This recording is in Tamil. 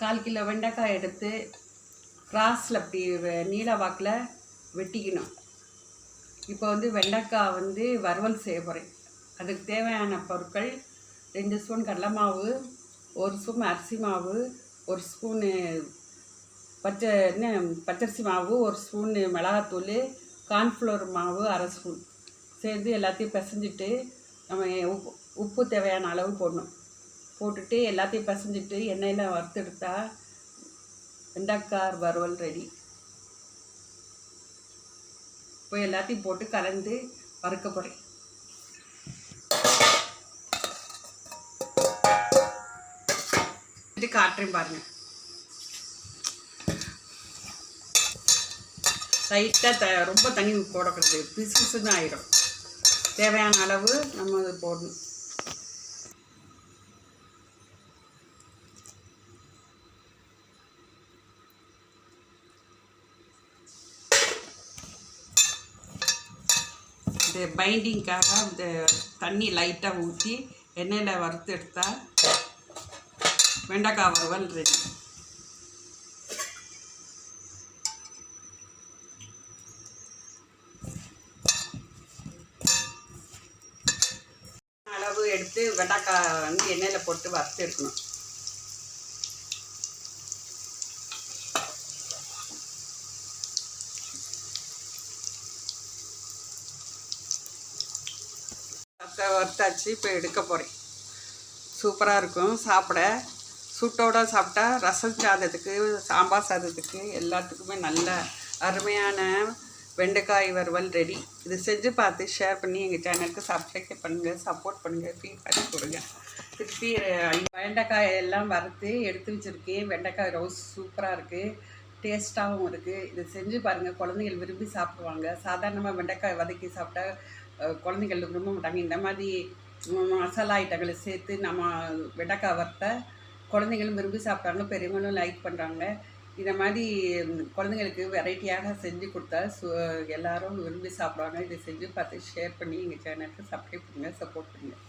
1/4 கிலோ வெண்டைக்காய் எடுத்து கிராஸில் அப்படி நீல வாக்கில் வெட்டிக்கணும். இப்போ வெண்டைக்காய் வறுவல் செய்ய போகிறேன். அதுக்கு தேவையான பொருட்கள் 2 ஸ்பூன் கடலை மாவு, 1 ஸ்பூன் அரிசி மாவு, 1 ஸ்பூனு பச்சரிசி மாவு, 1 ஸ்பூன் மிளகாத்தூள், கார்ன்ஃப்ளவர் மாவு 1/2 ஸ்பூன் சேர்த்து எல்லாத்தையும் பிசைஞ்சிட்டு நம்ம உப்பு தேவையான அளவு போடணும். போட்டுட்டு எல்லாத்தையும் பிசைஞ்சிட்டு எண்ணெயில் வறுத்தெடுத்தா வெண்டைக்காய் வறுவல் ரெடி. இப்போ எல்லாத்தையும் போட்டு கலந்து வறுக்க போகிறேன். காட்டுறேன் பாருங்கள். லைட்டாக ரொம்ப தண்ணி போடக்கூடாது, பிசு பிசுன்னு ஆயிடும். தேவையான அளவு நம்ம அது போடணும். இந்த பைண்டிங்காக இந்த தண்ணி லைட்டாக ஊற்றி எண்ணெயில் வறுத்து எடுத்தால் வெண்டைக்காய் வறுவல் ரெடி. அளவு எடுத்து வெண்டைக்காய் எண்ணெயில் போட்டு வறுத்து எடுக்கணும். வறுத்தாச்சு. இப்போ எடுக்க போகிறேன். சூப்பராக இருக்கும் சாப்பிட. சூட்டோடு சாப்பிட்டா ரசம் சாதத்துக்கு, சாம்பார் சாதத்துக்கு எல்லாத்துக்குமே நல்ல அருமையான வெண்டைக்காய் வறுவல் ரெடி. இது செஞ்சு பார்த்து ஷேர் பண்ணி எங்கள் சேனலுக்கு சப்ஸ்கிரைப் பண்ணுங்கள், சப்போர்ட் பண்ணுங்கள், ஃபீட்பேக் கொடுங்க. திருப்பி வெண்டைக்காய் எல்லாம் வறுத்து எடுத்து வச்சுருக்கேன். வெண்டைக்காய் ரோஸ் சூப்பராக இருக்குது, டேஸ்ட்டாகவும் இருக்குது. இது செஞ்சு பாருங்கள், குழந்தைகள் விரும்பி சாப்பிடுவாங்க. சாதாரணமாக வெண்டைக்காய் வதக்கி சாப்பிட்டா குழந்தைகள் விரும்ப மாட்டாங்க. இந்த மாதிரி மசாலா ஐட்டங்களை சேர்த்து நம்ம வெண்டைக்காய் வறுத்த குழந்தைகளும் விரும்பி சாப்பிட்றாங்க, பெரியவங்களும் லைக் பண்ணுறாங்க. இதை மாதிரி குழந்தைங்களுக்கு வெரைட்டியாக செஞ்சு கொடுத்தா எல்லோரும் விரும்பி சாப்பிடுவாங்க. இதை செஞ்சு பார்த்து ஷேர் பண்ணி எங்கள் சேனலுக்கு சப்ஸ்கிரைப் பண்ணுங்கள், சப்போர்ட் பண்ணுங்கள்.